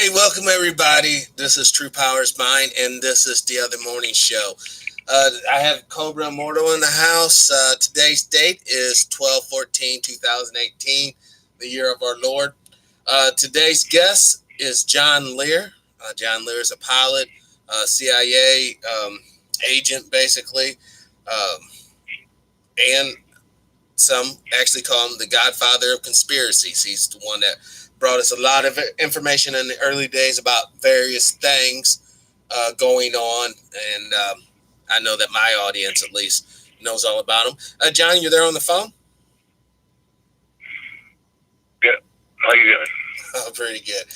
Hey, welcome everybody. This is Truepowerismine, and this is the other morning show. I have Cobra Immortal in the house. Today's date is 12/14/2018, the year of our Lord. Today's guest is John Lear. John Lear is a pilot, CIA agent, basically, um, and some actually call him the godfather of conspiracies. He's the one that brought us a lot of information in the early days about various things going on. And I know that my audience, at least, knows all about him. John, you're there on the phone? Yeah. How you doing? Oh, pretty good.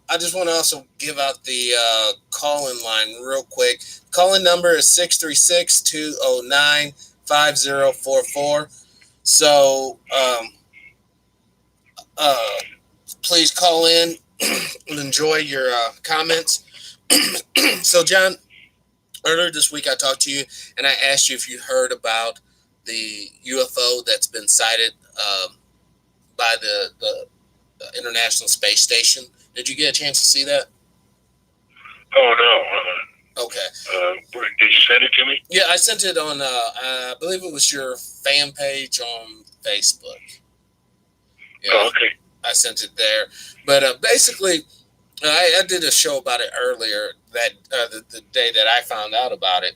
I just want to also give out the call-in line real quick. Call-in number is 636-209-5044. So, please call in and enjoy your comments. So, John, earlier this week I talked to you and I asked you if you heard about the UFO that's been sighted by the International Space Station. Did you get a chance to see that? Oh, no. Okay. Did you send it to me? Yeah, I sent it on, I believe it was your fan page on Facebook. Yeah, Oh, okay. I sent it there. But basically, I did a show about it earlier, that the day that I found out about it.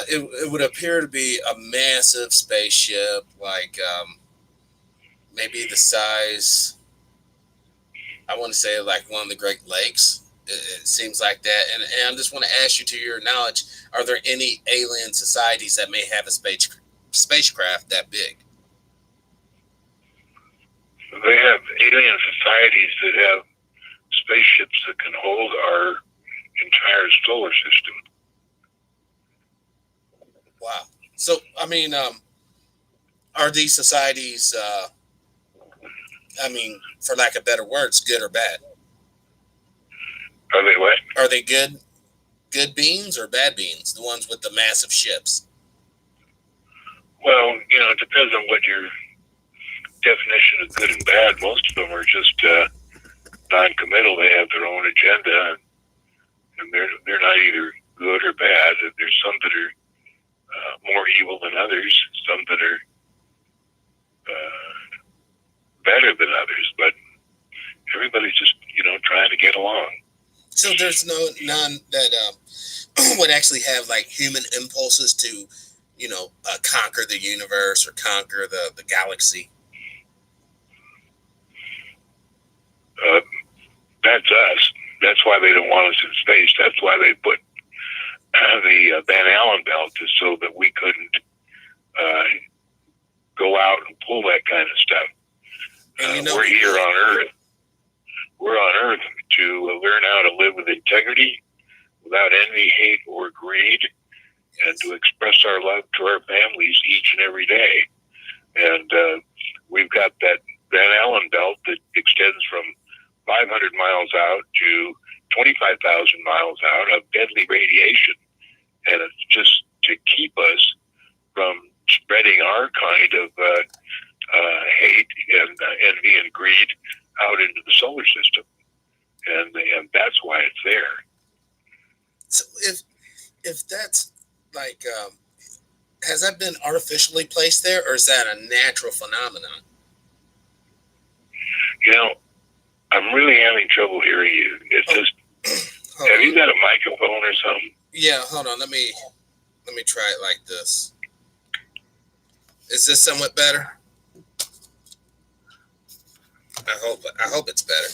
It would appear to be a massive spaceship, like maybe the size, I want to say, like one of the Great Lakes. It seems like that. And I just want to ask you, to your knowledge, are there any alien societies that may have a spacecraft that big? They have alien societies that have spaceships that can hold our entire solar system. Wow. So, I mean, are these societies, for lack of better words, good or bad? Are they what? Are they good beings or bad beings? The ones with the massive ships? Well, it depends on what your definition of good and bad. Most of them are just non-committal. They have their own agenda, and they're not either good or bad. There's some that are more evil than others, some that are better than others, but everybody's just trying to get along. So there's none that would actually have like human impulses to conquer the universe or conquer the galaxy. That's us. That's why they don't want us in space. That's why they put the Van Allen belt, is so that we couldn't go out and pull that kind of stuff. We're here on Earth. We're on Earth to learn how to live with integrity, without envy, hate, or greed, and to express our love to our families each and every day. And we've got that Van Allen belt that extends from 500 miles out to 25,000 miles out of deadly radiation. And it's just to keep us from spreading our kind of hate and envy and greed out into the solar system. And that's why it's there. So if that's like, has that been artificially placed there, or is that a natural phenomenon? I'm really having trouble hearing you. It's just, have you got a microphone or something? Yeah, hold on. Let me try it like this. Is this somewhat better? I hope it's better.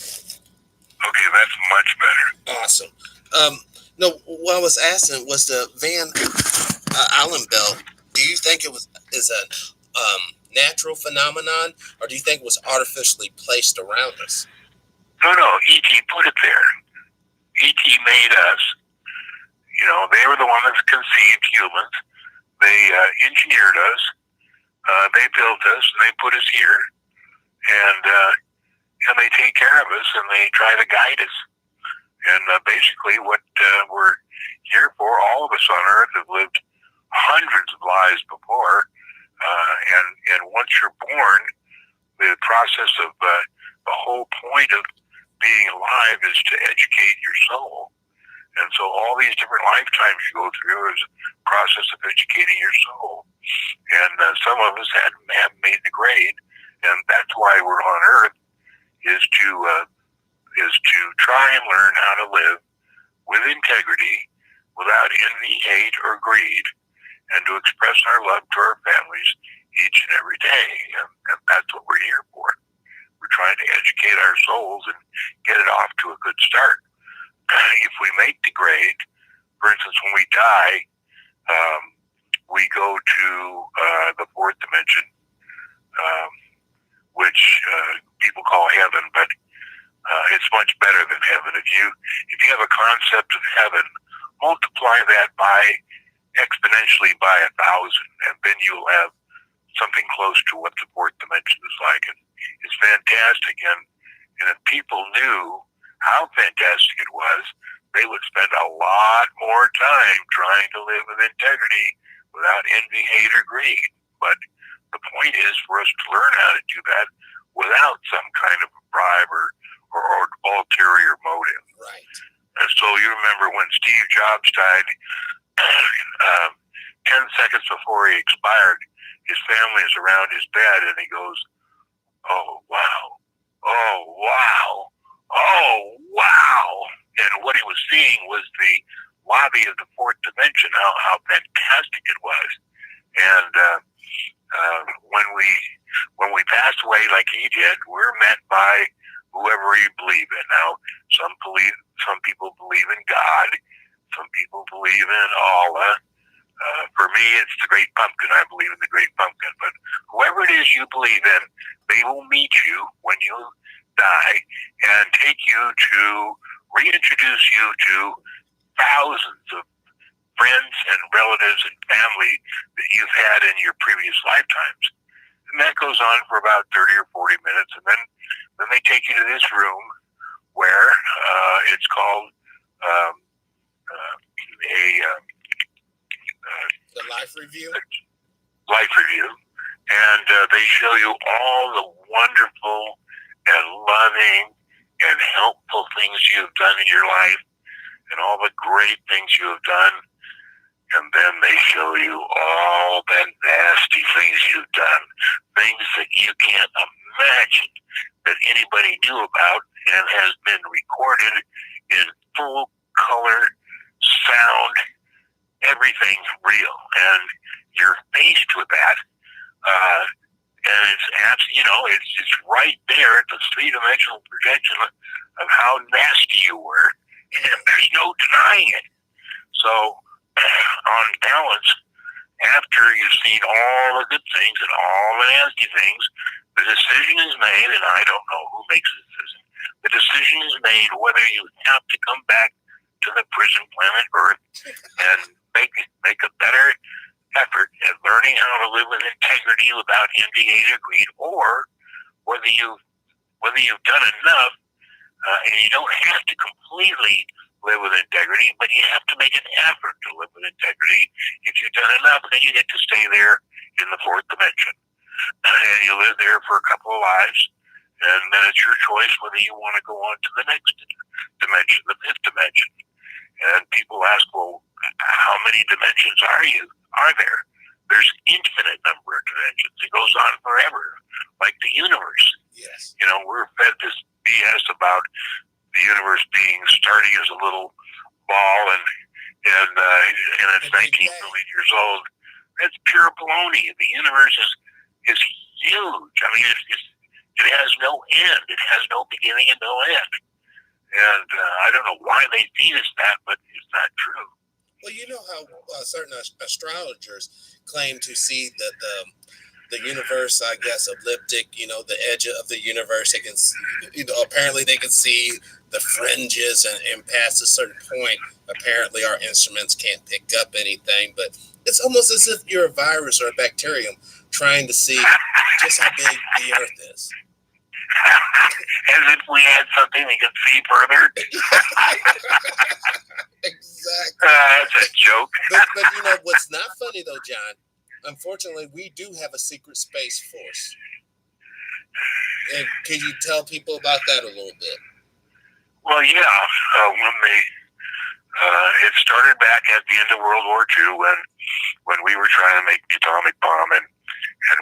Okay, that's much better. Awesome. No, what I was asking was the Van Allen belt. Do you think is a natural phenomenon, or do you think it was artificially placed around us? No, E.T. put it there. E.T. made us. They were the one that conceived humans. They engineered us. They built us, and they put us here. And they take care of us, and they try to guide us. And basically what we're here for, all of us on Earth have lived hundreds of lives before. And once you're born, the process of the whole point of being alive is to educate your soul. And so all these different lifetimes you go through is a process of educating your soul. And some of us have made the grade, and that's why we're on Earth, is to try and learn how to live with integrity, without envy, hate, or greed, and to express our love to our families each and every day. And that's what we're here for. We're trying to educate our souls and get it off to a good start. If we make the grade, for instance, when we die, we go to the fourth dimension, which people call heaven, but it's much better than heaven. If you have a concept of heaven, multiply that by exponentially by 1,000, and then you'll have something close to what the fourth dimension is like. And it's fantastic. And if people knew how fantastic it was, they would spend a lot more time trying to live with integrity without envy, hate, or greed. But the point is for us to learn how to do that without some kind of bribe or ulterior motive. Right. And so you remember when Steve Jobs died, 10 seconds before he expired, his family is around his bed, and he goes, "Oh, wow. Oh, wow. Oh, wow." And what he was seeing was the lobby of the fourth dimension, how fantastic it was. And when we pass away like he did, we're met by whoever you believe in. Now, some people believe in God. Some people believe in Allah. For me, it's the Great Pumpkin. I believe in the Great Pumpkin. But whoever it is you believe in, they will meet you when you die and take you to reintroduce you to thousands of friends and relatives and family that you've had in your previous lifetimes. And that goes on for about 30 or 40 minutes. And then they take you to this room where it's called the life review. Life review. And they show you all the wonderful and loving and helpful things you've done in your life and all the great things you have done. And then they show you all the nasty things you've done, things that you can't imagine that anybody knew about, and has been recorded in full color, sound, everything real. And you're faced with that. And it's absolutely, it's right there at the three-dimensional projection of how nasty you were, and there's no denying it. So, on balance, after you've seen all the good things and all the nasty things, the decision is made, and I don't know who makes the decision. The decision is made whether you have to come back to the prison planet Earth and make a better effort at learning how to live with integrity without envy, hate, or greed, or whether you've done enough, and you don't have to completely live with integrity, but you have to make an effort to live with integrity. If you've done enough, then you get to stay there in the fourth dimension. And you live there for a couple of lives, and then it's your choice whether you want to go on to the next dimension, the fifth dimension. And people ask, well, how many dimensions are there? There's infinite number of dimensions. It goes on forever, like the universe. Yes. We're fed this BS about the universe starting as a little ball and it's 19 million years old. That's pure baloney. The universe is huge. I mean, it has no end. It has no beginning and no end. And I don't know why they feed us that, but it's not true. Well, you know how certain astrologers claim to see the universe, I guess, elliptic, the edge of the universe. They can, apparently they can see the fringes and past a certain point. Apparently our instruments can't pick up anything, but it's almost as if you're a virus or a bacterium trying to see just how big the Earth is. As if we had something we could see further. Exactly. That's a joke. But what's not funny though, John? Unfortunately, we do have a secret space force. And can you tell people about that a little bit? Well, yeah, when they it started back at the end of World War II when we were trying to make the atomic bomb, and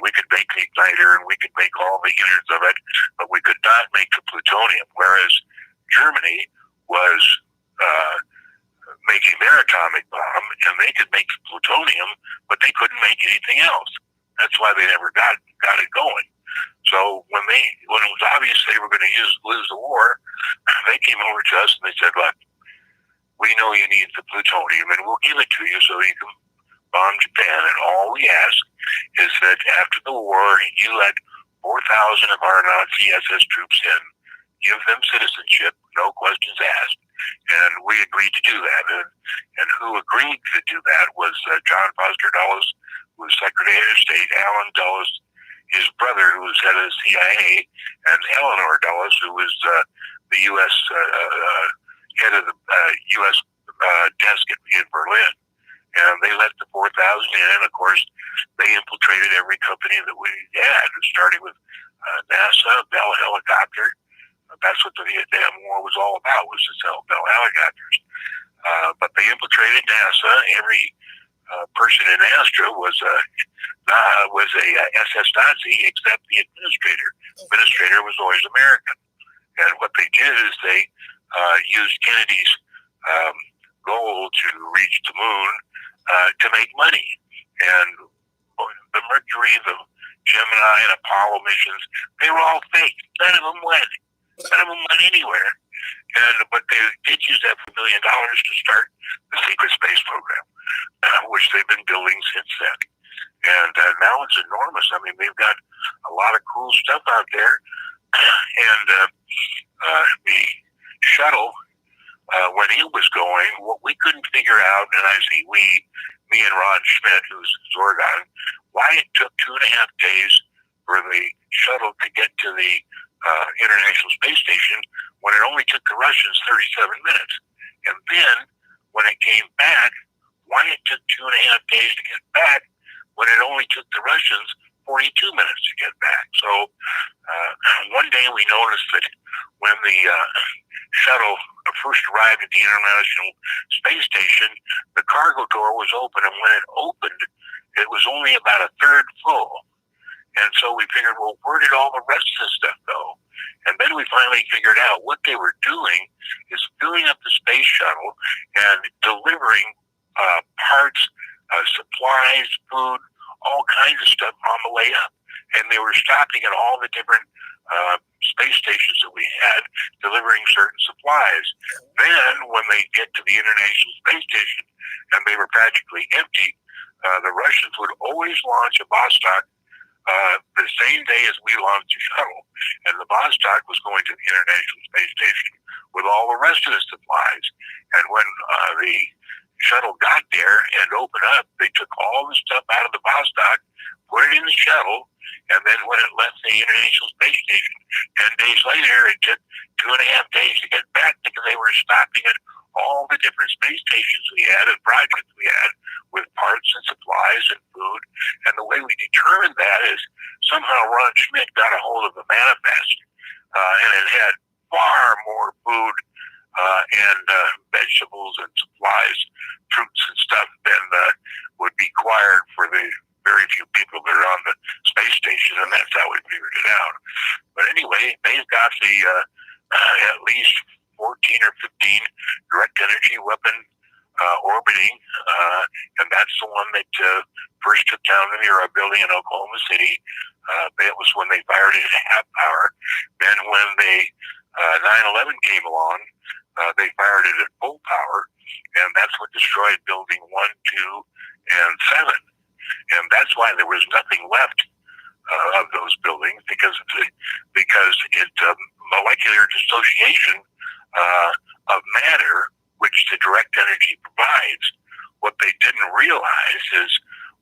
we could make the igniter and we could make all the innards of it, but we could not make the plutonium. Whereas Germany was uh, making their atomic bomb, and they could make the plutonium, but they couldn't make anything else. That's why they never got it going. So when it was obvious they were going to lose the war, they came over to us and they said, "Look, we know you need the plutonium, and we'll give it to you so you can bomb Japan. And all we ask is that after the war, you let 4,000 of our Nazi SS troops in, give them citizenship, no questions asked." And we agreed to do that. And who agreed to do that was John Foster Dulles, who was Secretary of State, Allen Dulles, his brother, who was head of the CIA, and Eleanor Dulles, who was the U.S. Head of the U.S. Desk in Berlin. And they let the 4,000 in. And of course, they infiltrated every company that we had, starting with NASA, Bell Helicopter. That's what the Vietnam War was all about, was to sell Bell helicopters. But they infiltrated NASA. Every person in Astra was a SS Nazi, except the administrator. The administrator was always American. And what they did is they used Kennedy's goal to reach the moon to make money. And the Mercury, the Gemini, and Apollo missions, they were all fake. None of them went. None of them went anywhere. But they did use that $1 million to start the secret space program, which they've been building since then. And now it's enormous. I mean, they've got a lot of cool stuff out there. And the shuttle, when it was going, what we couldn't figure out, and I say we, me and Ron Schmidt, who's Zorgon, why it took 2.5 days for the shuttle to get to the International Space Station when it only took the Russians 37 minutes. And then, when it came back, why it took 2.5 days to get back when it only took the Russians 42 minutes to get back. So one day we noticed that when the shuttle first arrived at the International Space Station, the cargo door was open, and when it opened, it was only about a third full. And so we figured, well, where did all the rest of the stuff go? And then we finally figured out what they were doing is filling up the space shuttle and delivering parts, supplies, food, all kinds of stuff on the way up. And they were stopping at all the different space stations that we had, delivering certain supplies. Then, when they get to the International Space Station and they were practically empty, the Russians would always launch a Vostok the same day as we launched the shuttle. And the Vostok was going to the International Space Station with all the rest of the supplies. And when the shuttle got there and opened up, they took all the stuff out of the Vostok, put it in the shuttle, and then when it left the International Space Station 10 days later, it took 2.5 days to get back because they were stopping at all the different space stations we had and projects we had with parts and supplies and food. And the way we determined that is somehow Ron Schmidt got a hold of the manifest, and it had far more food and vegetables and supplies, fruits and stuff than would be required for the very few people that are on the space station, and that's how we figured it out. But anyway, they've got the at least 14 or 15 direct energy weapon orbiting, and that's the one that first took down the Lear building in Oklahoma City. That was when they fired it at half power. Then when they 9/11 came along, they fired it at full power, and that's what destroyed building 1, 2, and 7. And that's why there was nothing left of those buildings, because it's molecular dissociation of matter, which the direct energy provides. What they didn't realize is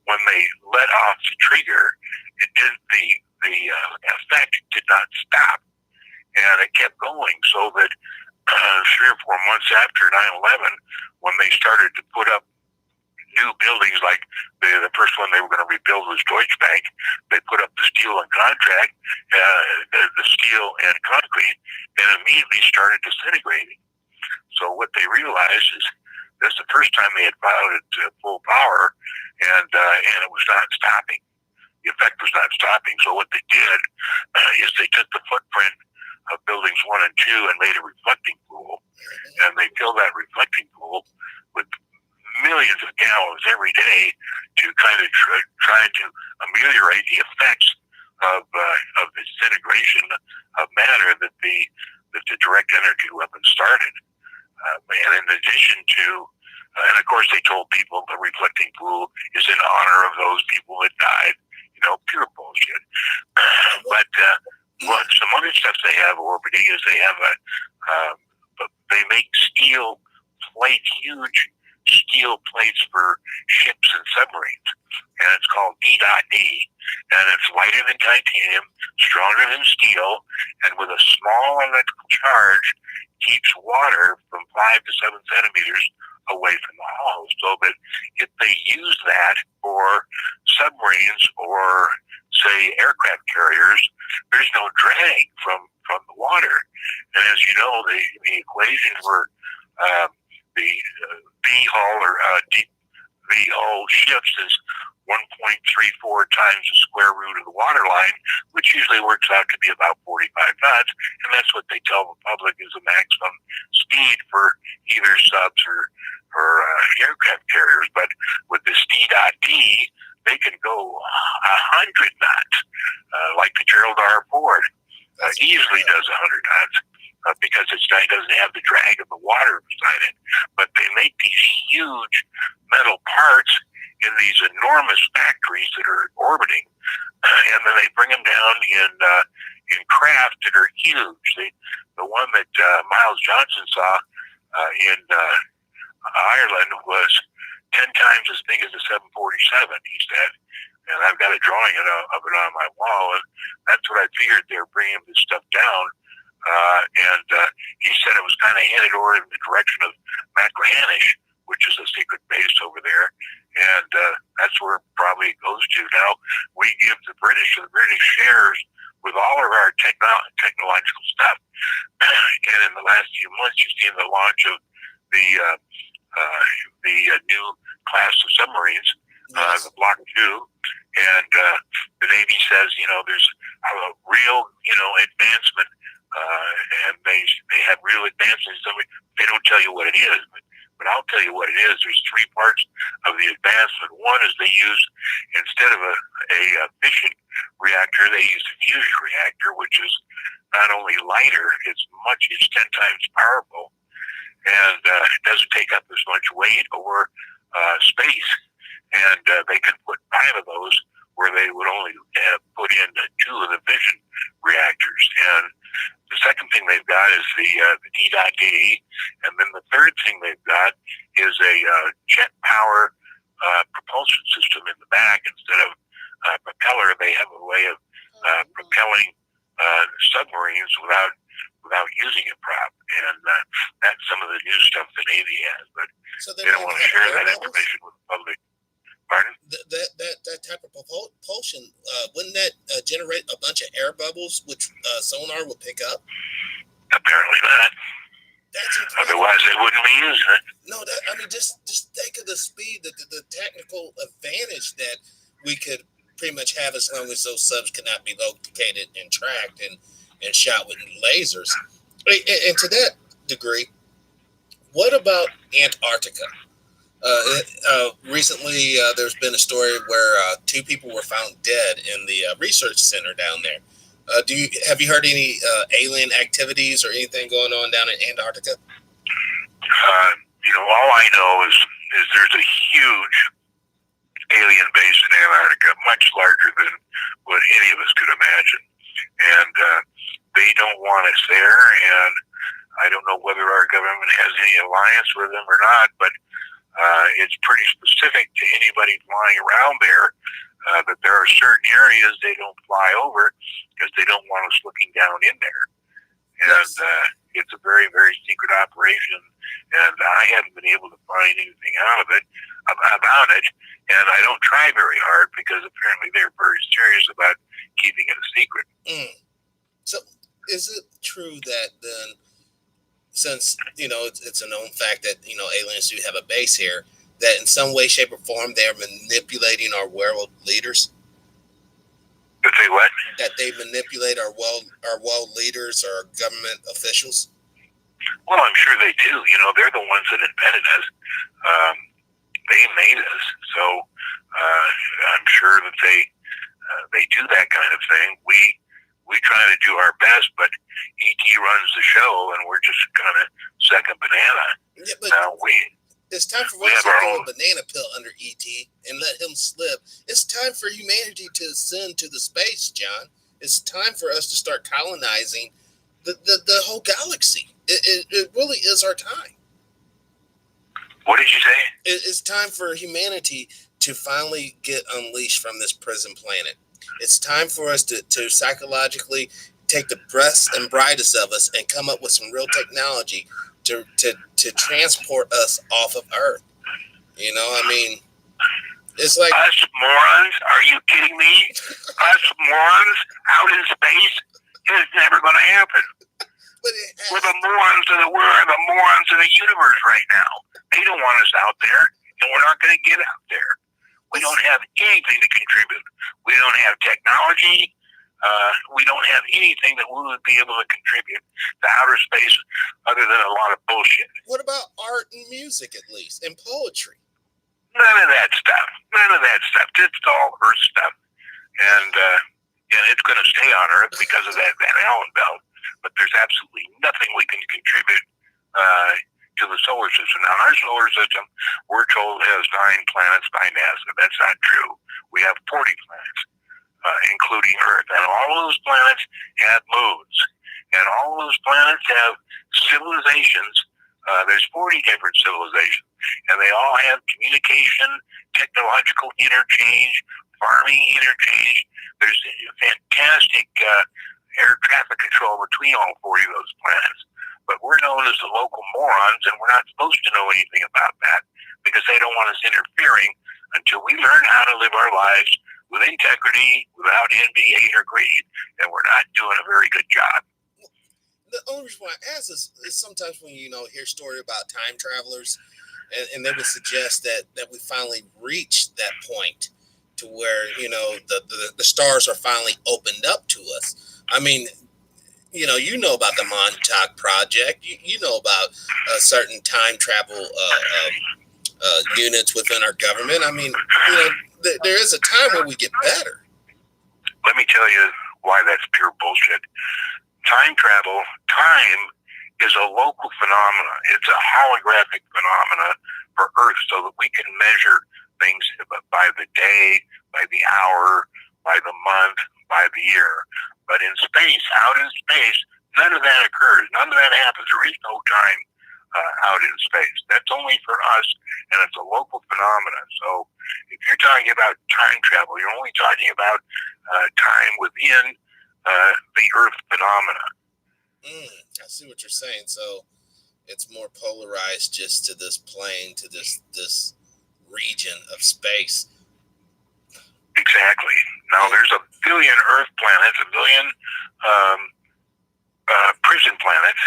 when they let off the trigger, it did the effect did not stop, and it kept going. So that 3 or 4 months after 9/11, when they started to put up new buildings, like the first one they were going to rebuild was Deutsche Bank. They put up the steel and the steel and concrete, and immediately started disintegrating. So what they realized is this is the first time they had filed it to full power, and it was not stopping. The effect was not stopping. So what they did is they took the footprint of buildings 1 and 2 and made a reflecting pool, and they filled that reflecting pool with millions of gallons every day to kind of try to ameliorate the effects of the disintegration of matter that the direct energy weapon started. And in addition to, and of course they told people the reflecting pool is in honor of those people that died. Pure bullshit. But some other stuff they have orbiting is they have they make steel plates, huge steel plates for ships and submarines, and it's called D.D, and it's lighter than titanium, stronger than steel, and with a small electrical charge keeps water from 5 to 7 centimeters away from the hull, so that if they use that for submarines or, say, aircraft carriers, there's no drag from the water. And as you know, the equation for the V-hull or deep V-hull ships is 1.34 times the square root of the water line, which usually works out to be about 45 knots, and that's what they tell the public is the maximum speed for either subs or aircraft carriers. But with this D.D, they can go 100 knots, like the Gerald R. Ford easily does 100 knots. Because it doesn't have the drag of the water beside it. But they make these huge metal parts in these enormous factories that are orbiting, and then they bring them down in craft that are huge. The one that Miles Johnson saw in Ireland was 10 times as big as a 747, he said. And I've got a drawing of it on my wall, and that's what I figured they were bringing this stuff down. And he said it was kind of headed over in the direction of Macrahanish, which is a secret base over there. And that's where probably it goes to. Now, we give the British shares with all of our technological stuff. And in the last few months, you've seen the launch of the new class of submarines, the Block 2. And the Navy says, there's a real, advancement. And they have real advances. They don't tell you what it is, but I'll tell you what it is. There's 3 parts of the advancement. One is they use, instead of a fission reactor, they use a fusion reactor, which is not only lighter, it's 10 times powerful, and it doesn't take up as much weight or space. And they can put 5 of those where they would only put in 2 of the fission reactors. And the second thing they've got is the D.D, and then the third thing they've got is a jet power propulsion system in the back. Instead of propeller, they have a way of propelling submarines without using a prop, and that's some of the new stuff the Navy has. But so they don't want to share that information with the public. Pardon? That type of propulsion, wouldn't that generate a bunch of air bubbles, which sonar would pick up? Apparently not. Otherwise, they wouldn't be using it. No, just think of the speed, the technical advantage that we could pretty much have as long as those subs cannot be located and tracked and shot with lasers. And to that degree, what about Antarctica? Recently, there's been a story where 2 people were found dead in the research center down there. Have you heard any alien activities or anything going on down in Antarctica? All I know is there's a huge alien base in Antarctica, much larger than what any of us could imagine. And they don't want us there, and I don't know whether our government has any alliance with them or not, but it's pretty specific to anybody flying around there that there are certain areas they don't fly over because they don't want us looking down in there. And it's a very very, very secret operation, and I haven't been able to find anything out of it about it. And I don't try very hard because apparently they're very serious about keeping it a secret. So, is it true that then, since it's a known fact that aliens do have a base here, that in some way, shape, or form they are manipulating our world leaders? That they what? That they manipulate our world leaders or government officials? Well, I'm sure they do. They're the ones that invented us. They made us, so I'm sure that they do that kind of thing. We try to do our best, but ET runs the show, and we're just kind of second banana. Yeah, but it's time for us to throw a banana peel under ET and let him slip. It's time for humanity to ascend to the space, John. It's time for us to start colonizing the whole galaxy. It really is our time. What did you say? It's time for humanity to finally get unleashed from this prison planet. It's time for us to psychologically take the best and brightest of us and come up with some real technology to transport us off of Earth. It's like... Us morons? Are you kidding me? Us morons out in space? It's never going to happen. We're the morons of the universe right now. They don't want us out there, and we're not going to get out there. We don't have anything to contribute. We don't have technology. We don't have anything that we would be able to contribute to outer space other than a lot of bullshit. What about art and music, at least, and poetry? None of that stuff. It's all Earth stuff. And it's going to stay on Earth because of that Van Allen belt. But there's absolutely nothing we can contribute to the solar system. Now, our solar system, we're told, has 9 planets by NASA. That's not true. We have 40 planets, including Earth. And all of those planets have moons. And all of those planets have civilizations. There's 40 different civilizations. And they all have communication, technological interchange, farming interchange. There's fantastic air traffic control between all 40 of those planets. But we're known as the local morons, and we're not supposed to know anything about that because they don't want us interfering until we learn how to live our lives with integrity, without envy, hate, or greed. And we're not doing a very good job. The only reason why I ask is sometimes when you hear story about time travelers, and they would suggest that we finally reached that point to where the stars are finally opened up to us. I mean, you know about the Montauk Project. You know about certain time travel units within our government. I mean, there is a time where we get better. Let me tell you why that's pure bullshit. Time travel, time is a local phenomena. It's a holographic phenomena for Earth so that we can measure things by the day, by the hour, by the month, by the year. But in space, out in space, none of that occurs. None of that happens. There is no time out in space. That's only for us, and it's a local phenomenon. So if you're talking about time travel, you're only talking about time within the Earth phenomena. I see what you're saying. So it's more polarized just to this plane, to this region of space. Exactly. Now, there's a billion Earth planets, a billion prison planets,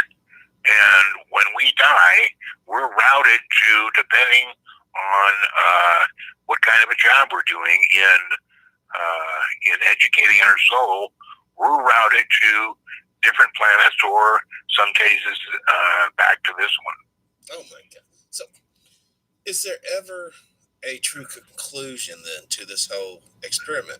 and when we die, we're routed to, depending on what kind of a job we're doing in educating our soul, we're routed to different planets, or some cases back to this one. Oh my God! So, is there ever a true conclusion then to this whole experiment?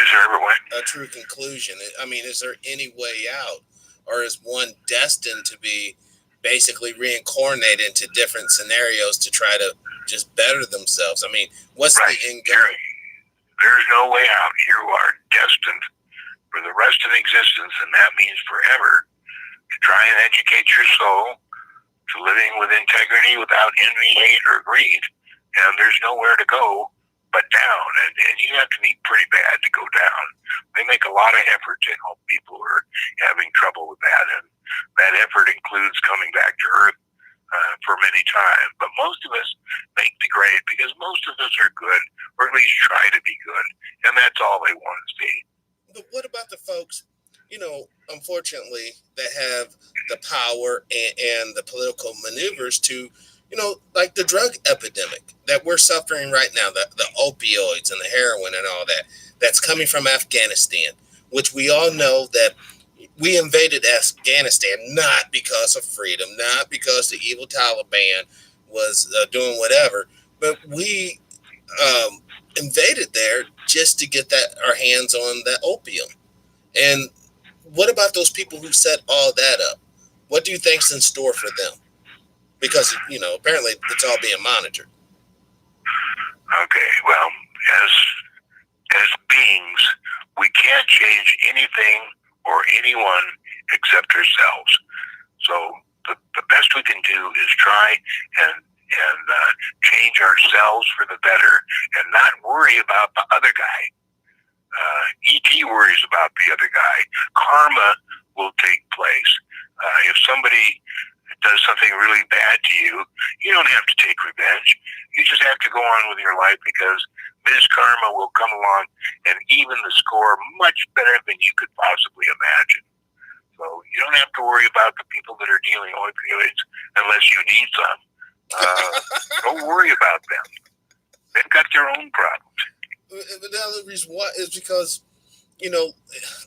Is there ever what? A true conclusion. I mean, is there any way out, or is one destined to be basically reincarnated into different scenarios to try to just better themselves? I mean, what's the end game? There's no way out. You are destined for the rest of existence, and that means forever, to try and educate your soul to living with integrity without envy, hate, or greed. And there's nowhere to go but down. And you have to be pretty bad to go down. They make a lot of effort to help people who are having trouble with that. And that effort includes coming back to Earth for many times. But most of us make the grade because most of us are good, or at least try to be good, and that's all they want to see. But what about the folks, unfortunately, that have the power and the political maneuvers to, like the drug epidemic that we're suffering right now, the opioids and the heroin and all that, that's coming from Afghanistan, which we all know that we invaded Afghanistan not because of freedom, not because the evil Taliban was doing whatever, but we invaded there just to get our hands on that opium. And what about those people who set all that up? What do you think's in store for them? Because apparently it's all being monitored. Okay, well, as beings, we can't change anything or anyone except ourselves. So the best we can do is try and change ourselves for the better and not worry about the other guy. E.T. worries about the other guy. Karma will take place. If somebody does something really bad to you, you don't have to take revenge. You just have to go on with your life because this karma will come along and even the score much better than you could possibly imagine. So you don't have to worry about the people that are dealing opioids unless you need some. Don't worry about them. They've got their own problems. But the other reason why is because,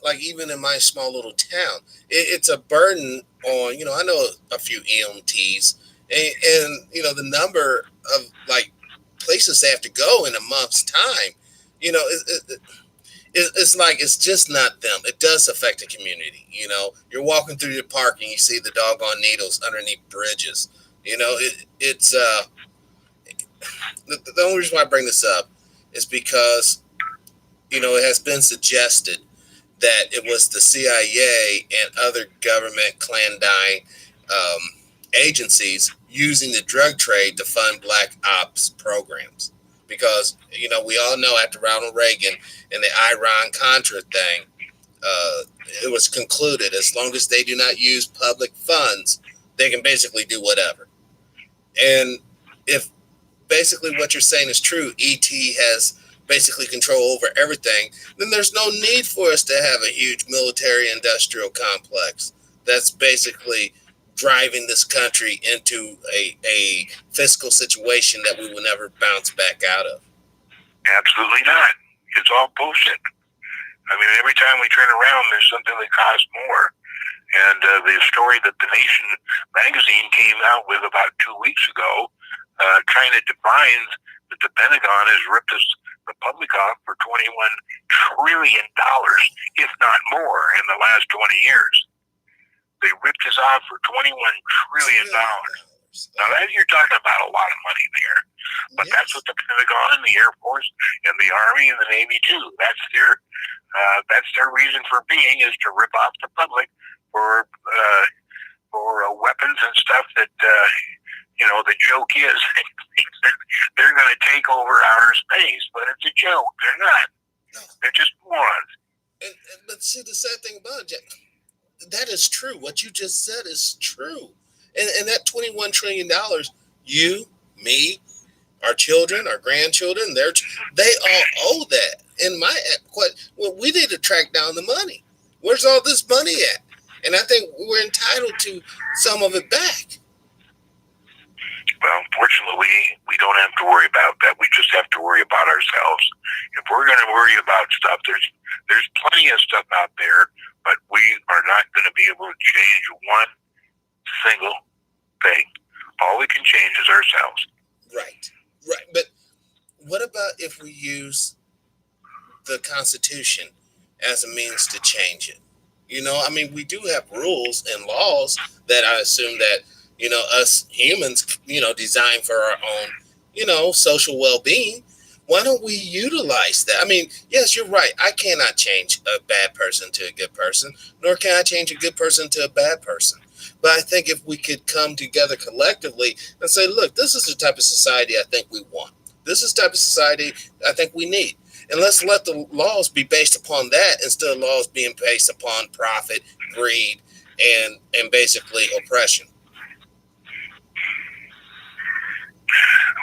like even in my small little town, it's a burden on, I know a few EMTs and the number of like places they have to go in a month's time, it's like it's just not them. It does affect the community. You're walking through the park and you see the doggone needles underneath bridges. It's the only reason why I bring this up is because it has been suggested that it was the CIA and other government clandestine agencies using the drug trade to fund black ops programs. Because, we all know after Ronald Reagan and the Iran-Contra thing, it was concluded as long as they do not use public funds, they can basically do whatever. And if basically what you're saying is true, ET has basically control over everything, then there's no need for us to have a huge military industrial complex that's basically driving this country into a fiscal situation that we will never bounce back out of. Absolutely not. It's all bullshit. I mean, every time we turn around, there's something that costs more. And the story that The Nation magazine came out with about 2 weeks ago, trying to define that the Pentagon has ripped the public off for $21 trillion, if not more, in the last 20 years. They ripped us off for $21 trillion. Now, that you're talking about a lot of money there. But yes, that's what the Pentagon and the Air Force and the Army and the Navy do. That's their reason for being, is to rip off the public for weapons and stuff that, the joke is they're going to take over outer space. But it's a joke. They're not. They're just morons. But see, the sad thing about it, Jack, that is true. What you just said is true. And that $21 trillion, you, me, our children, our grandchildren, they all owe that. And we need to track down the money. Where's all this money at? And I think we're entitled to some of it back. Well, fortunately, we don't have to worry about that. We just have to worry about ourselves. If we're going to worry about stuff, there's plenty of stuff out there, but we are not going to be able to change one single thing. All we can change is ourselves. Right. But what about if we use the Constitution as a means to change it? We do have rules and laws that I assume that, us humans, design for our own, social well-being. Why don't we utilize that? I mean, yes, you're right. I cannot change a bad person to a good person, nor can I change a good person to a bad person. But I think if we could come together collectively and say, look, this is the type of society I think we want. This is the type of society I think we need. And let's let the laws be based upon that instead of laws being based upon profit, greed, and basically oppression.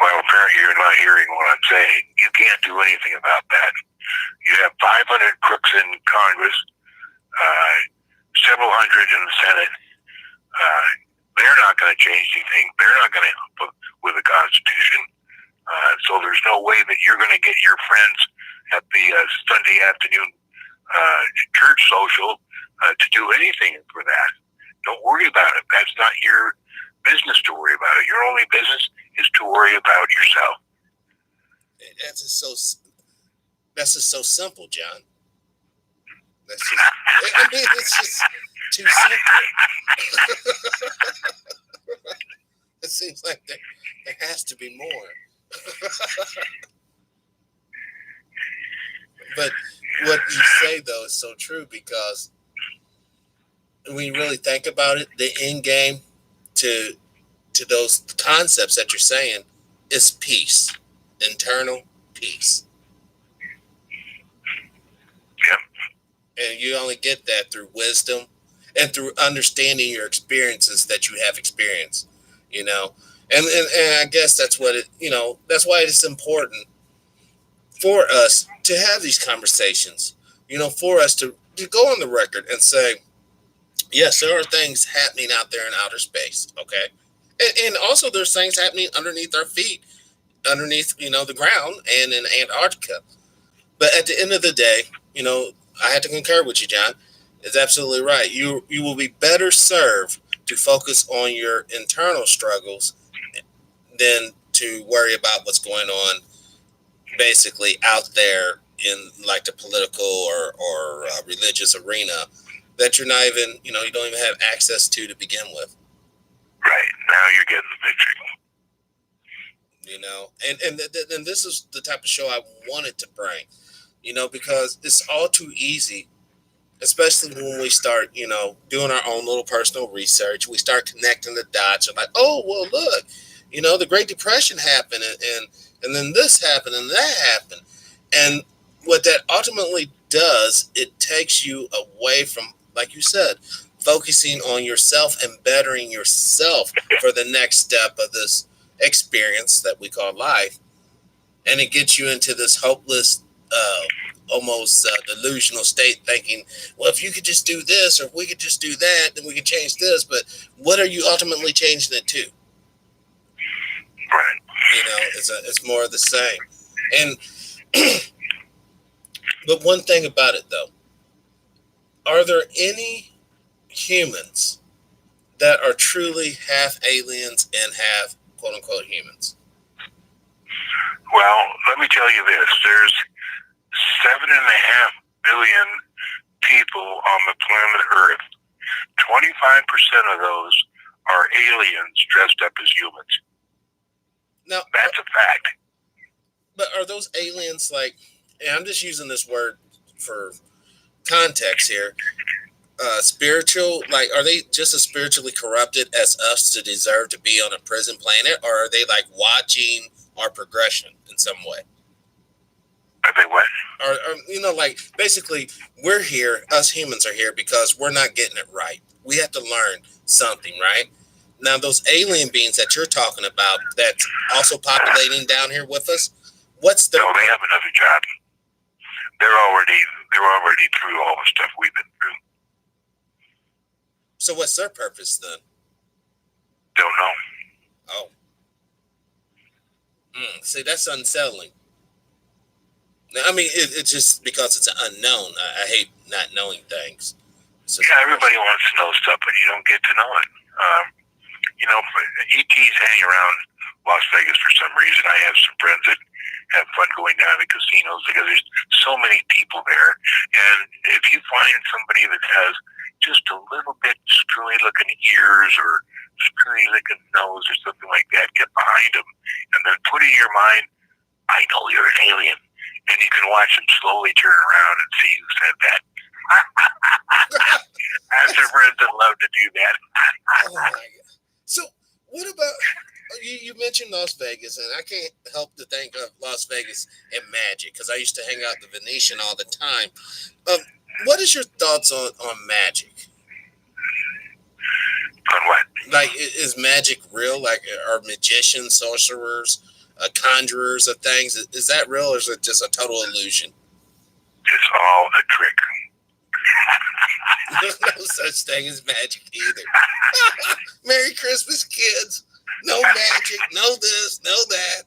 Well, apparently you're not hearing what I'm saying. You can't do anything about that. You have 500 crooks in Congress, several hundred in the Senate. They're not going to change anything. They're not going to help with the Constitution. So there's no way that you're going to get your friends at the Sunday afternoon church social to do anything for that. Don't worry about it. That's not your business to worry about it. Your only business is to worry about yourself. That's just so simple, John. That's just, I mean, it's just too simple. It seems like there has to be more. But what you say, though, is so true, because when you really think about it, the end game to those concepts that you're saying is peace, internal peace. Yeah. And you only get that through wisdom and through understanding your experiences that you have experienced, you know. And I guess that's what it, you know, that's why it's important for us to have these conversations, you know, for us to go on the record and say, yes, there are things happening out there in outer space, okay? And also there's things happening underneath our feet, underneath, you know, the ground and in Antarctica. But at the end of the day, you know, I had to concur with you, John. It's absolutely right. You will be better served to focus on your internal struggles than to worry about what's going on basically out there in like the political or religious arena that you're not even, you know, you don't even have access to begin with. Right. Now you're getting the picture. You know, and this is the type of show I wanted to bring, you know, because it's all too easy, especially when we start, you know, doing our own little personal research. We start connecting the dots and like, oh, well, look, you know, the Great Depression happened and then this happened and that happened. And what that ultimately does, it takes you away from, like you said, focusing on yourself and bettering yourself for the next step of this experience that we call life. And it gets you into this hopeless, almost delusional state, thinking, well, if you could just do this or if we could just do that, then we could change this. But what are you ultimately changing it to? Right. You know, it's more of the same. And but one thing about it, though, are there any humans that are truly half aliens and half quote unquote humans? Well, let me tell you this. There's 7.5 billion people on the planet Earth. 25% of those are aliens dressed up as humans. Now, that's a fact. But are those aliens like, and I'm just using this word for context here, spiritual? Like, are they just as spiritually corrupted as us to deserve to be on a prison planet? Or are they like watching our progression in some way? Are they what? Or you know, like basically we're here, us humans are here because we're not getting it right. We have to learn something, right? Now, those alien beings that you're talking about that's also populating down here with us, what's the... No, they have another job. They're already through all the stuff we've been through. So what's their purpose then? Don't know. Oh. See, that's unsettling. I mean, it's just because it's an unknown. I hate not knowing things. So yeah, everybody wants to know stuff, but you don't get to know it. You know, ETs hang around Las Vegas for some reason. I have some friends that have fun going down to casinos because there's so many people there. And if you find somebody that has just a little bit screwy looking ears or screwy looking nose or something like that, get behind them and then put in your mind, I know you're an alien. And you can watch them slowly turn around and see who said that. I have some friends that love to do that. Oh my God. So what about, you mentioned Las Vegas, and I can't help to think of Las Vegas and magic because I used to hang out at the Venetian all the time. What is your thoughts on magic? like, is magic real? Like, are magicians, sorcerers, conjurers of things? Is that real, or is it just a total illusion? It's all a trick. There's no such thing as magic either. Merry Christmas, kids. No magic, no this, no that.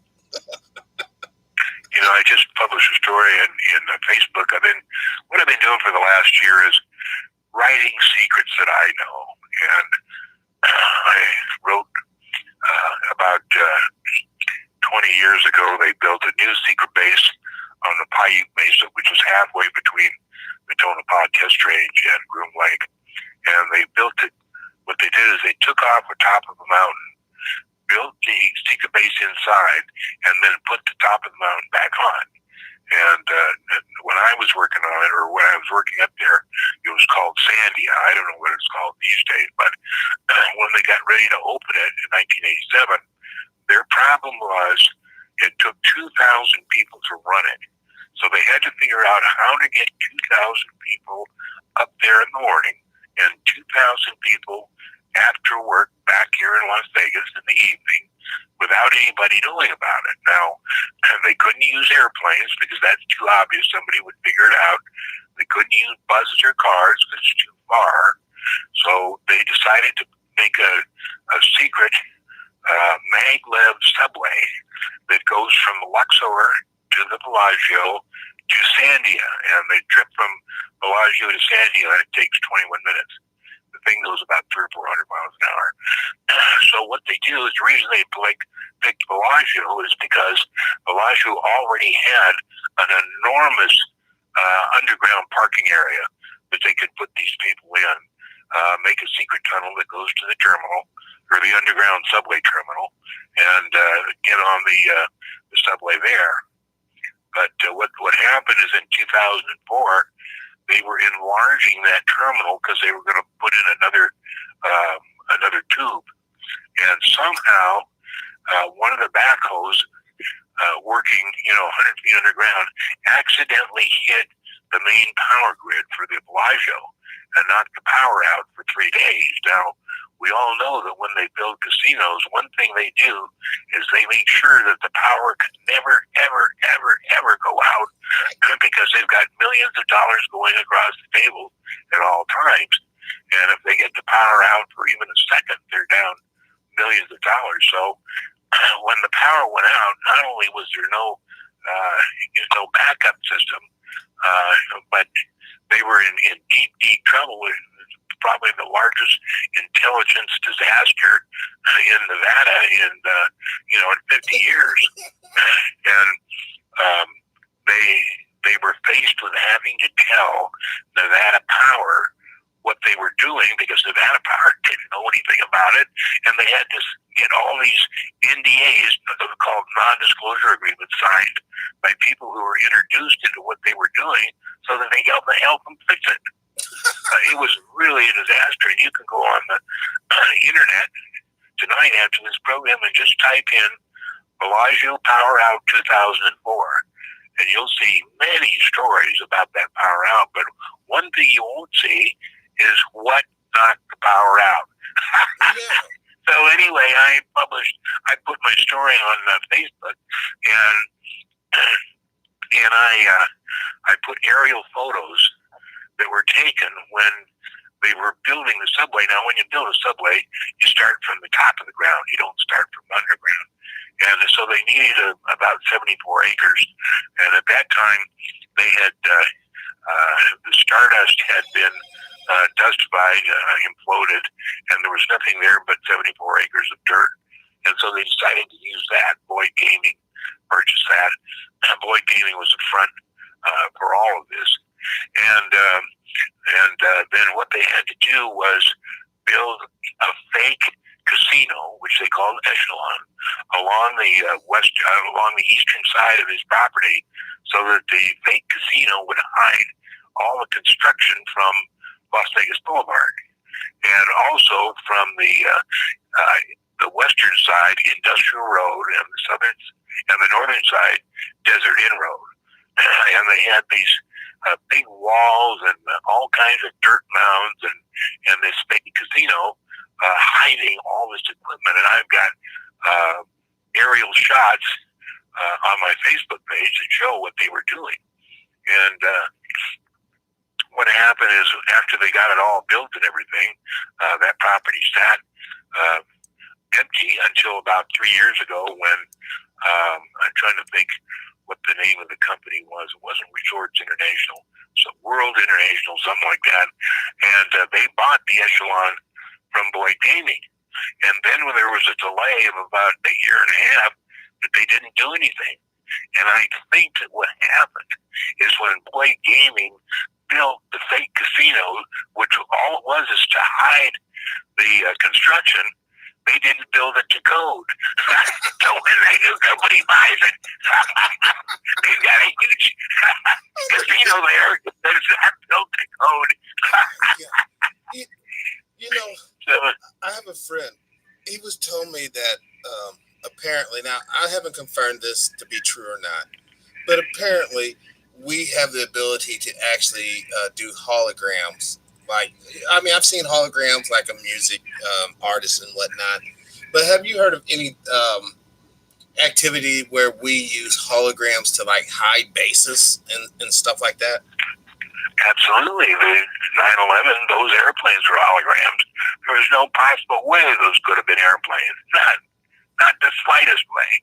You know, I just published a story in Facebook. What I've been doing for the last year is writing secrets that I know. And I wrote about 20 years ago, they built a new secret base on the Paiute Mesa, which is halfway between the Tonopah Test Range and Groom Lake. And they built it. What they did is they took off the top of the mountain, built the secret base inside, and then put the top of the mountain back on. And when I was working on it, or when I was working up there, it was called Sandia. I don't know what it's called these days, but when they got ready to open it in 1987, their problem was it took 2,000 people to run it. So they had to figure out how to get 2,000 people up there in the morning and 2,000 people after work back here in Las Vegas in the evening without anybody knowing about it. Now, they couldn't use airplanes because that's too obvious. Somebody would figure it out. They couldn't use buses or cars because it's too far. So they decided to make a secret maglev subway that goes from Luxor to the Bellagio to Sandia. And they trip from Bellagio to Sandia, and it takes 21 minutes. The thing goes about 300 or 400 miles an hour. So what they do is, the reason they picked Bellagio is because Bellagio already had an enormous underground parking area that they could put these people in, make a secret tunnel that goes to the terminal, or the underground subway terminal, and get on the subway there. But what happened is in 2004, they were enlarging that terminal because they were going to put in another tube, and somehow one of the backhoes working 100 feet underground accidentally hit the main power grid for the Bellagio and knocked the power out for 3 days. Now, we all know that when they build casinos, one thing they do is they make sure that the power could never, ever, ever, ever go out, because they've got millions of dollars going across the table at all times. And if they get the power out for even a second, they're down millions of dollars. So when the power went out, not only was there no backup system, but they were in deep, deep trouble. Probably the largest intelligence disaster in Nevada in 50 years, and they were faced with having to tell Nevada Power what they were doing, because Nevada Power didn't know anything about it, and they had to get all these NDAs, called non-disclosure agreements, signed by people who were introduced into what they were doing, so that they help them fix it. It was really a disaster. You can go on the internet tonight after this program and just type in Bellagio Power Out 2004, and you'll see many stories about that power out. But one thing you won't see is what knocked the power out. So anyway, I put my story on Facebook, and I put aerial photos that were taken when they were building the subway. Now, when you build a subway, you start from the top of the ground. You don't start from underground. And so they needed about 74 acres. And at that time, they had the stardust had been dustified, imploded, and there was nothing there but 74 acres of dirt. And so they decided to use that. Boyd Gaming purchased that. Boyd Gaming was the front for all of this. And then what they had to do was build a fake casino, which they called Echelon, along the eastern side of his property, so that the fake casino would hide all the construction from Las Vegas Boulevard, and also from the western side, Industrial Road, and the northern side, Desert Inn Road. And they had these big walls and all kinds of dirt mounds and this fake casino hiding all this equipment. And I've got aerial shots on my Facebook page that show what they were doing. And what happened is after they got it all built and everything, that property sat empty until about 3 years ago when I'm trying to think what the name of the company was. It wasn't Resorts International, so World International, something like that. And they bought the Echelon from Boyd Gaming. And then when there was a delay of about a year and a half, that they didn't do anything. And I think that what happened is when Boyd Gaming built the fake casino, which all it was is to hide the construction, they didn't build it to code. So when they knew nobody buys it, they've got a huge casino there that's not built to code. You know, so, I have a friend. He was telling me that apparently, now I haven't confirmed this to be true or not, but apparently we have the ability to actually do holograms. Like, I mean, I've seen holograms like a music artist and whatnot, but have you heard of any activity where we use holograms to like hide bases and stuff like that? Absolutely. The 9/11, those airplanes were holograms. There was no possible way those could have been airplanes. Not the slightest way.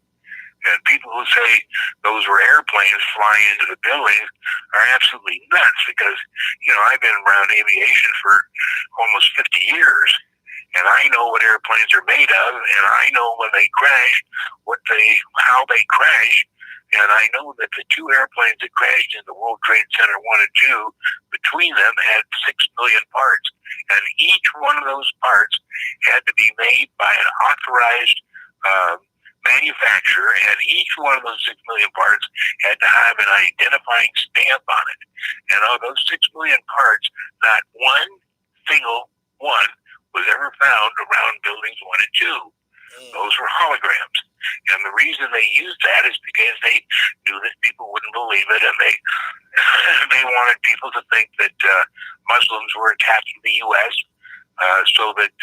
And people who say those were airplanes flying into the building are absolutely nuts because, I've been around aviation for almost 50 years, and I know what airplanes are made of, and I know when they crash, how they crash, and I know that the two airplanes that crashed in the World Trade Center 1 and 2, between them had 6 million parts, and each one of those parts had to be made by an authorized manufacturer, and each one of those 6 million parts had to have an identifying stamp on it. And of those 6 million parts, not one single one was ever found around buildings 1 and 2. Those were holograms. And the reason they used that is because they knew that people wouldn't believe it, and they wanted people to think that Muslims were attacking the U.S. So that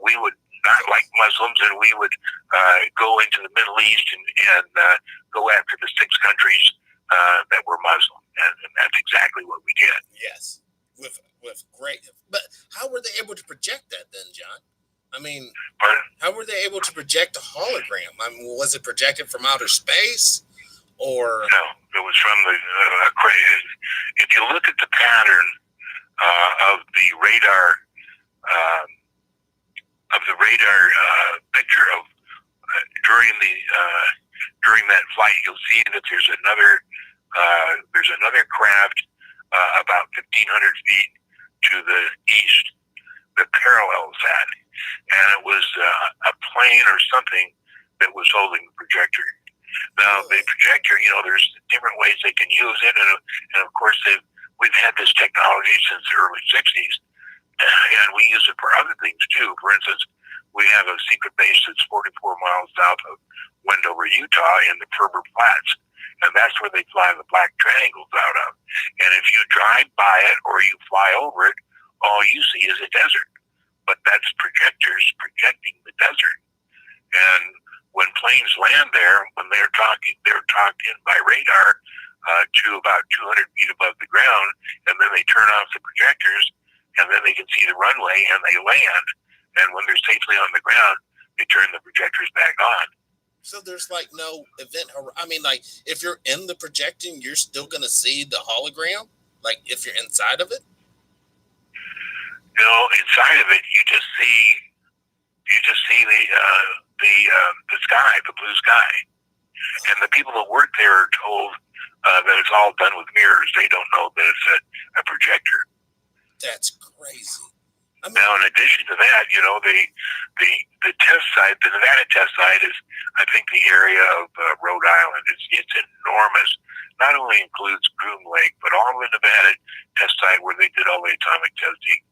we would not like Muslims, and we would go into the Middle East and go after the 6 countries that were Muslim, and that's exactly what we did. Yes, with great. But how were they able to project that then, John? I mean, how were they able to project a hologram? I mean, was it projected from outer space, or no? It was from the. If you look at the pattern of the radar. Picture of during that flight, you'll see that there's another craft about 1,500 feet to the east that parallels that, and it was a plane or something that was holding the projector. Now the projector, there's different ways they can use it, and of course we've had this technology since the early 60s. And we use it for other things too. For instance, we have a secret base that's 44 miles south of Wendover, Utah, in the Ferber Flats, and that's where they fly the black triangles out of. And if you drive by it or you fly over it, all you see is a desert. But that's projectors projecting the desert. And when planes land there, when they're talked in by radar to about 200 feet above the ground, and then they turn off the projectors. And then they can see the runway, and they land. And when they're safely on the ground, they turn the projectors back on. So there's like no event. I mean, like if you're in the projecting, you're still going to see the hologram. Like if you're inside of it. Inside of it, you just see the sky, the blue sky. And the people that work there are told that it's all done with mirrors. They don't know that it's a projector. That's crazy. Now, in addition to that, the test site, the Nevada test site is, I think, the area of Rhode Island. It's enormous. Not only includes Groom Lake, but all the Nevada test site where they did all the atomic testing,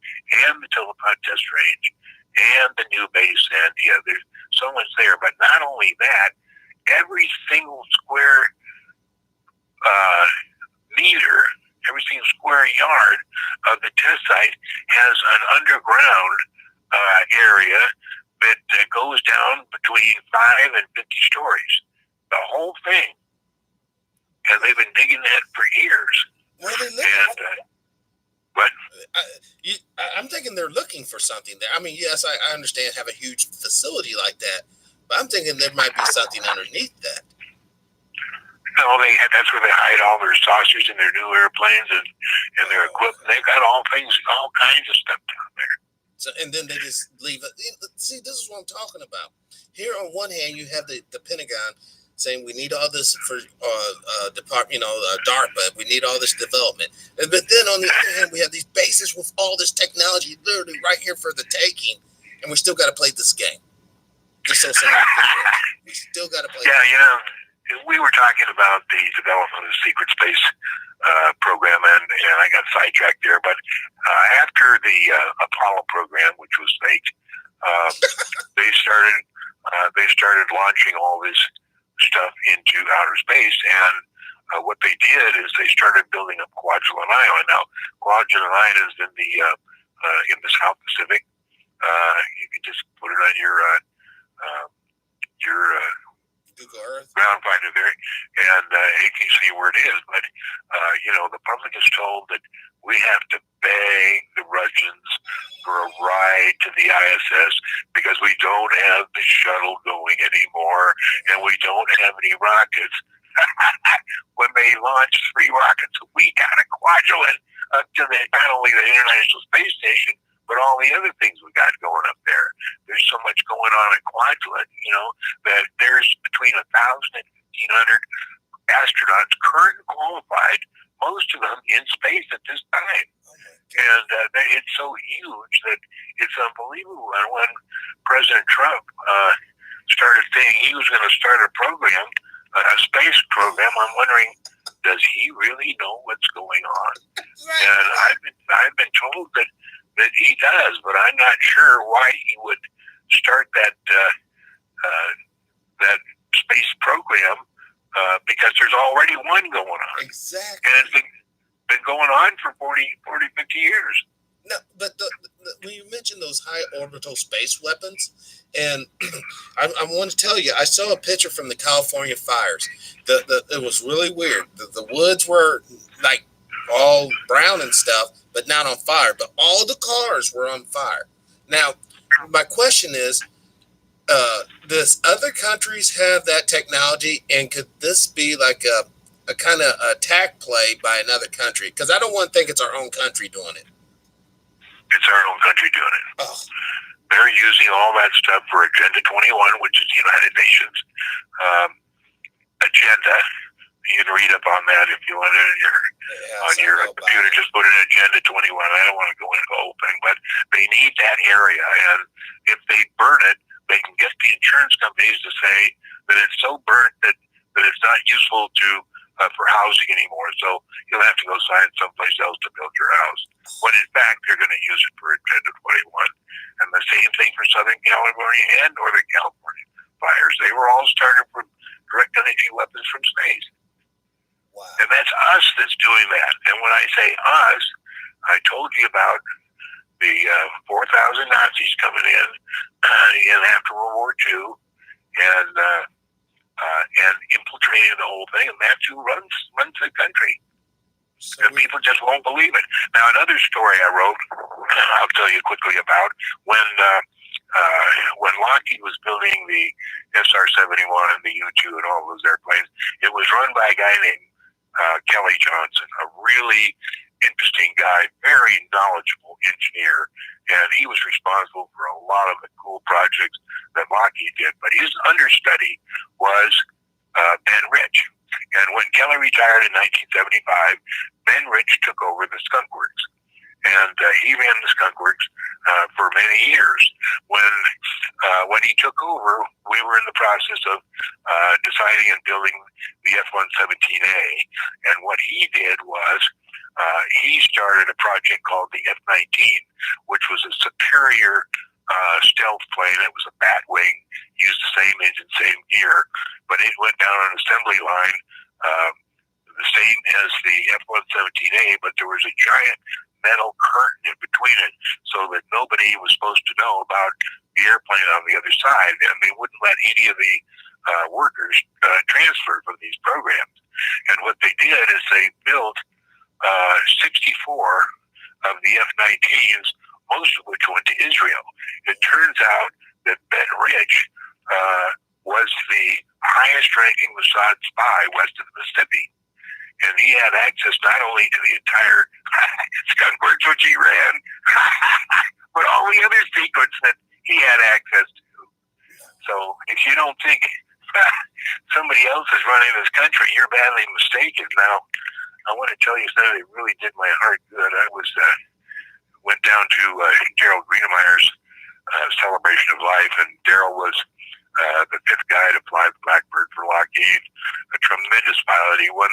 and the telepod test range, and the new base Sandia. There's so much there. But not only that, every single square meter, every single square yard of the test site has an underground area that goes down between 5 and 50 stories. The whole thing. And they've been digging that for years. Where are they looking? And, what? I'm thinking they're looking for something there. I mean, yes, I understand have a huge facility like that, but I'm thinking there might be something underneath that. No, that's where they hide all their saucers and their new airplanes and their equipment. They've got all kinds of stuff down there. So, and then they just leave it. See, this is what I'm talking about. Here on one hand, you have the Pentagon saying we need all this for DARPA. We need all this development. But then on the other hand, we have these bases with all this technology literally right here for the taking, and we still got to play this game. Just so somebody we still got to play. Yeah, we were talking about the development of the secret space program, and I got sidetracked there. But after the Apollo program, which was fake, they started launching all this stuff into outer space, and what they did is they started building up Kwajalein Island. Now, Kwajalein Island is in the South Pacific. You can just put it on your Google Earth ground finder there, and you can see where it is. But the public is told that we have to beg the Russians for a ride to the ISS because we don't have the shuttle going anymore, and we don't have any rockets. When they launched 3 rockets a week out of Kwajalein up to not only the International Space Station, but all the other things we got going up there. There's so much going on in Kwajalein, that there's between 1,000 and 1,500 astronauts current and qualified, most of them in space at this time. And it's so huge that it's unbelievable. And when President Trump started saying he was going to start a program, a space program, I'm wondering, does he really know what's going on? Right. And I've been told that he does, but I'm not sure why he would start that space program because there's already one going on. Exactly. And it's been going on for 40, 50 years. No, but when you mentioned those high orbital space weapons, and I want to tell you, I saw a picture from the California fires. It was really weird. The woods were like all brown and stuff, but not on fire. But all the cars were on fire. Now, my question is, does other countries have that technology, and could this be like a kind of attack play by another country? Because I don't want to think it's our own country doing it. It's our own country doing it. Oh. They're using all that stuff for Agenda 21, which is the United Nations agenda. You can read up on that if you want it on your computer. Just put in Agenda 21. I don't want to go into the whole thing, but they need that area. And if they burn it, they can get the insurance companies to say that it's so burnt that it's not useful for housing anymore. So you'll have to go sign someplace else to build your house. When in fact, they're going to use it for Agenda 21. And the same thing for Southern California and Northern California fires. They were all started from direct energy weapons from space. Wow. And that's us that's doing that. And when I say us, I told you about the 4,000 Nazis coming in after World War II and infiltrating the whole thing. And that's who runs the country. So and people just won't believe it. Now, another story I wrote, I'll tell you quickly about, when Lockheed was building the SR-71 and the U-2 and all those airplanes, it was run by a guy named Kelly Johnson, a really interesting guy, very knowledgeable engineer, and he was responsible for a lot of the cool projects that Lockheed did. But his understudy was Ben Rich. And when Kelly retired in 1975, Ben Rich took over the Skunk Works. And he ran the Skunk Works for many years. When he took over, we were in the process of deciding and building the F-117A. And what he did was he started a project called the F-19, which was a superior stealth plane. It was a bat wing, used the same engine, same gear, but it went down an assembly line the same as the F-117A, but there was a giant metal curtain in between it so that nobody was supposed to know about the airplane on the other side, and they wouldn't let any of the workers transfer from these programs. And what they did is they built 64 of the F-19s, most of which went to Israel. It turns out that Ben Rich was the highest-ranking Mossad spy west of the Mississippi. And he had access not only to the entire skunk works which he ran, but all the other secrets that he had access to. So if you don't think somebody else is running this country, you're badly mistaken. Now, I want to tell you something that really did my heart good. I went down to Gerald Greenemeyer's celebration of life, and Daryl was the fifth guy to fly the Blackbird for Lockheed, a tremendous pilot. He won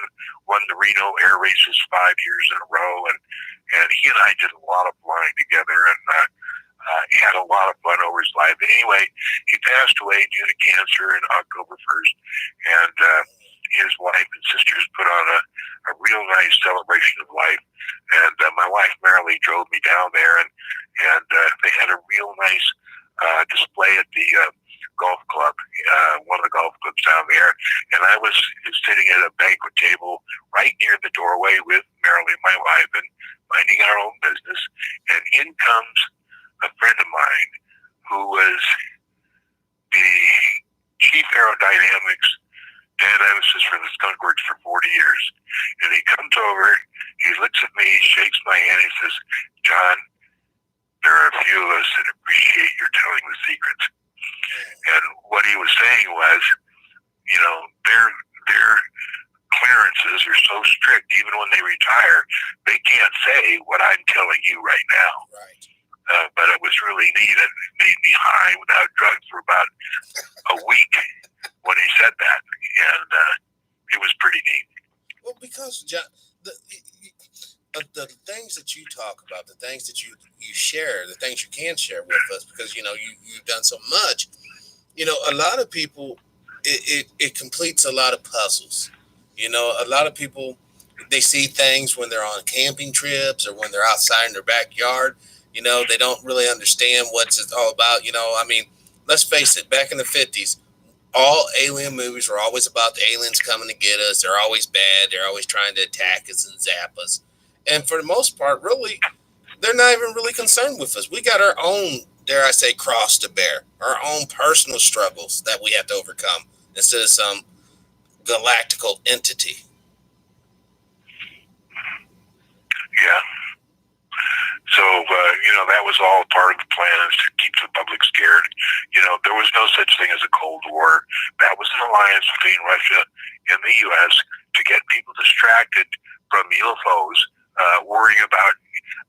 the Reno air races 5 years in a row, and he and I did a lot of flying together, and he had a lot of fun over his life. And anyway, he passed away due to cancer in October 1st, and his wife and sisters put on a real nice celebration of life, and my wife Marilee drove me down there, and they had a real nice display at the golf club, one of the golf clubs down there, and I was sitting at a banquet table right near the doorway with Marilee, my wife, and minding our own business, and in comes a friend of mine who was the chief aerodynamics analysis for the Skunk Works for 40 years. And he comes over, he looks at me, shakes my hand, he says, "John, there are a few of us that appreciate your telling the secrets." And what he was saying was, you know, their clearances are so strict, even when they retire, they can't say what I'm telling you right now. Right. But it was really neat, and it made me high without drugs for about a week when he said that, and it was pretty neat. Well, because John, the things that you talk about, the things that you share, the things you can share with us, because you've done so much. A lot of people, it completes a lot of puzzles. A lot of people, they see things when they're on camping trips or when they're outside in their backyard. They don't really understand what's it all about. Let's face it, back in the 50s, all alien movies were always about the aliens coming to get us. They're always bad. They're always trying to attack us and zap us. And for the most part, really, they're not even really concerned with us. We got our own, dare I say, cross to bear, our own personal struggles that we have to overcome instead of some galactical entity. Yeah. So, that was all part of the plan, is to keep the public scared. There was no such thing as a Cold War. That was an alliance between Russia and the U.S. to get people distracted from UFOs, worrying about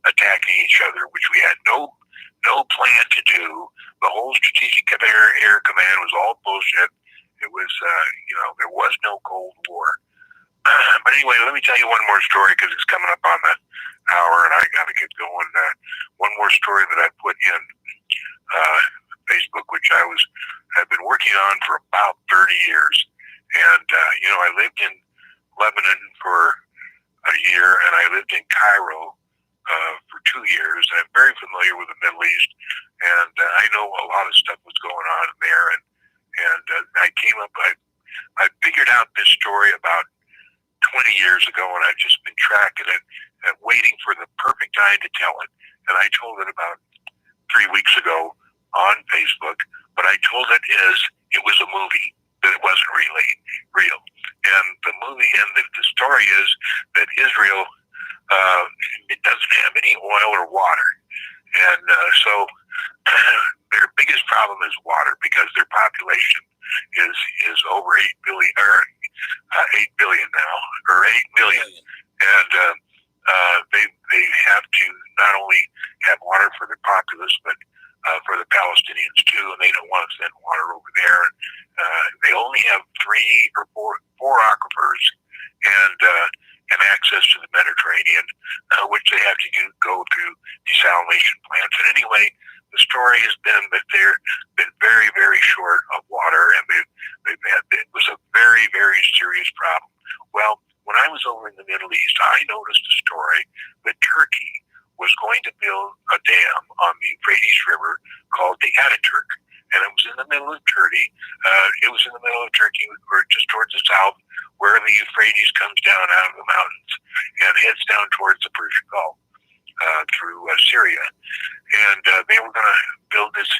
attacking each other, which we had no plan to do. The whole Strategic Air Command was all bullshit. It was, there was no Cold War. But anyway, let me tell you one more story, because it's coming up on the hour, and I got to get going. One more story that I put in Facebook, which I've been working on for about 30 years. And, I lived in Lebanon for a year, and I lived in Cairo for 2 years. I'm very familiar with the Middle East, and I know a lot of stuff was going on there. And I figured out this story about 20 years ago, and I've just been tracking it and waiting for the perfect time to tell it. And I told it about 3 weeks ago on Facebook, but I told it as it was a movie, that it wasn't really real. And the movie, and the story is that Israel, it doesn't have any oil or water. And so their biggest problem is water, because their population is over 8 billion, or 8 billion now, or 8 million. And they have to not only have water for their populace, but for the Palestinians too, and they don't want to send water over there. They only have 3 or 4 aquifers and access to the Mediterranean, which they have to go through desalination plants. And anyway, the story has been that they've been very, very short of water, and it was a very, very serious problem. Well, when I was over in the Middle East, I noticed a story that Turkey was going to build a dam on the Euphrates River called the Ataturk. And it was in the middle of Turkey. It was in the middle of Turkey, or just towards the south, where the Euphrates comes down out of the mountains and heads down towards the Persian Gulf through Syria. And they were going to build this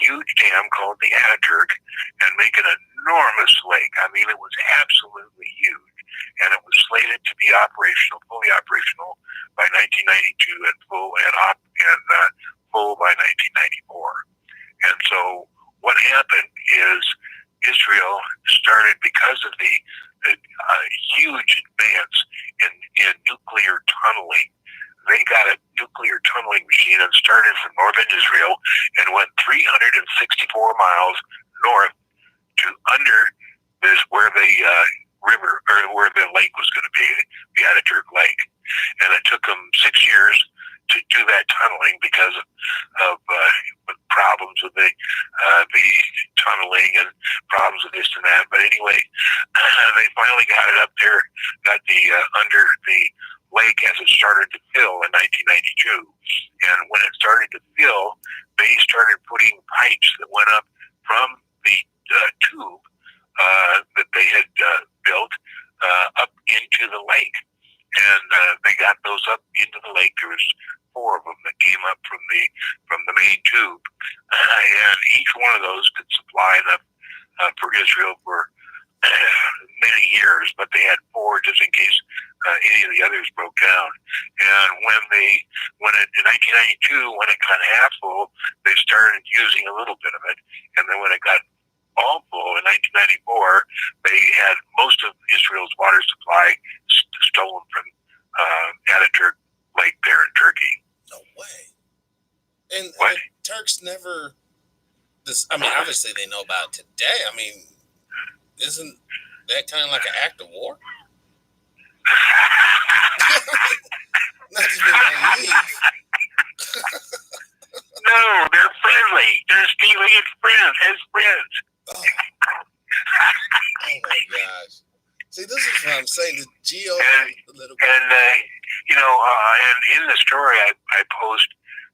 huge dam called the Ataturk and make an enormous lake. I mean, it was absolutely huge. And it was slated to be fully operational by 1992 and full by 1994. And so what happened is Israel started, because of the huge advance in nuclear tunneling. They got a nuclear tunneling machine and started from northern Israel and went 364 miles north to under this, where the river, or where the lake was going to be, the Ataturk Lake. And it took them 6 years to do that tunneling because of problems with the tunneling and problems with this and that. But anyway, they finally got it up there, got the under the lake as it started to fill in 1992. And when it started to fill, they started putting pipes that went up from the tube that they had built up into the lake. And they got those up into the lake. There was 4 of them that came up from the main tube, and each one of those could supply enough for Israel for many years. But they had 4 just in case any of the others broke down. And when in 1992, when it got half full, they started using a little bit of it, and then when it got all full in 1994, they had most of Israel's water supply stolen from Ataturk Lake there in Turkey. No way. And the Turks never. I mean, obviously they know about it today. I mean, isn't that kind of like an act of war? Not to be naive. No, they're friendly. They're stealing as friends. Oh my gosh. See, this is what I'm saying. The geopolitical. And in the story, I post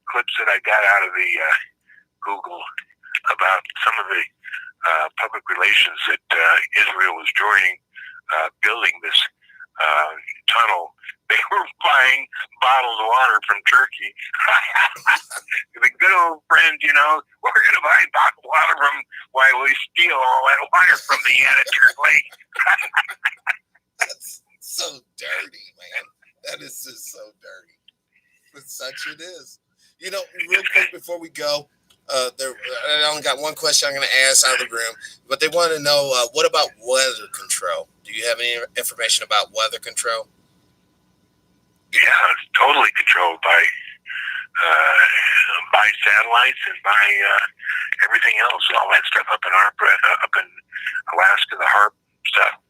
clips that I got out of the Google about some of the public relations that Israel was joining, building this tunnel. They were buying bottled water from Turkey. The good old friends, we're going to buy bottled water from, while we steal all that water from the Ataturk Lake. That's so dirty, man. That is just so dirty. But such it is. Real quick before we go, I only got one question I'm going to ask out of the room, but they want to know, what about weather control? Do you have any information about weather control? Yeah, it's totally controlled by satellites and by everything else. All that stuff up in Alaska, the HARP stuff.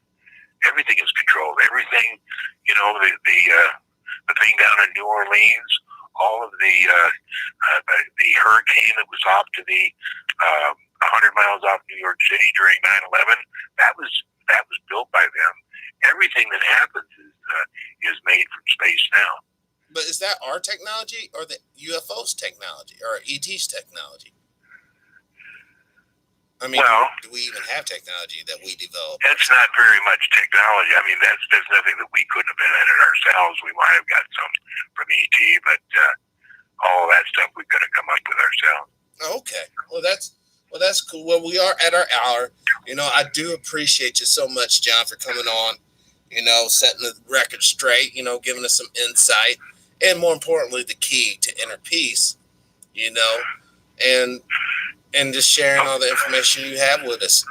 Everything is controlled. Everything, the thing down in New Orleans, all of the hurricane that was off to the 100 miles off New York City during 9/11, that was built by them. Everything that happens is made from space now. But is that our technology or the UFO's technology or ET's technology? I mean, do we even have technology that we developed? That's not very much technology. I mean, that's nothing that we couldn't have invented ourselves. We might have got some from ET, but all that stuff we could have come up with ourselves. Okay. Well, that's cool. Well, we are at our hour. I do appreciate you so much, John, for coming on, setting the record straight, giving us some insight, and more importantly, the key to inner peace, and just sharing all the information you have with us.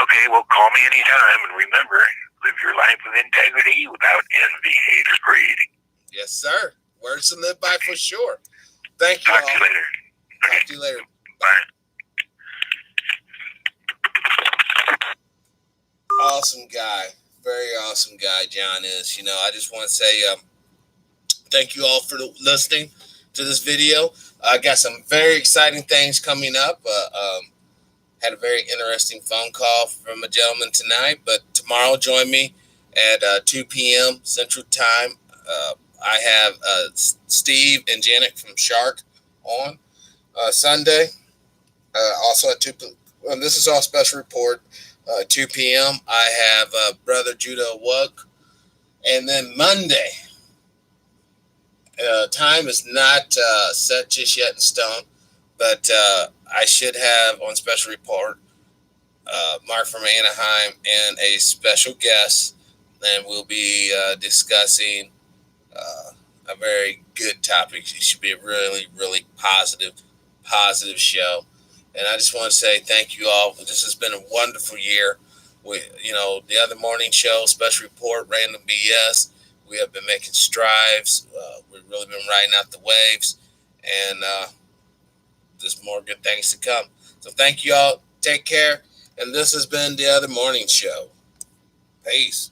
Okay, well, call me anytime, and remember, live your life with integrity without envy, hate, or greed. Yes, sir. Words to live by for sure. Thank you. Talk to you later. Talk to you later. Bye. Awesome guy. Very awesome guy, John is. I just want to say thank you all for listening to this video. I got some very exciting things coming up. Had a very interesting phone call from a gentleman tonight, but tomorrow join me at 2 p.m. Central Time. I have Steve and Janet from Shark on Sunday. Also at 2 p.m. This is all special report. 2 p.m. I have Brother Judah Wook. And then Monday, time is not set just yet in stone, but I should have on special report Mark from Anaheim and a special guest, and we'll be discussing a very good topic. It should be a really, really positive show. And I just want to say thank you all. This has been a wonderful year. The other morning show, special report, random BS. We have been making strides. We've really been riding out the waves, and there's more good things to come. So thank you all. Take care. And this has been the other morning show. Peace.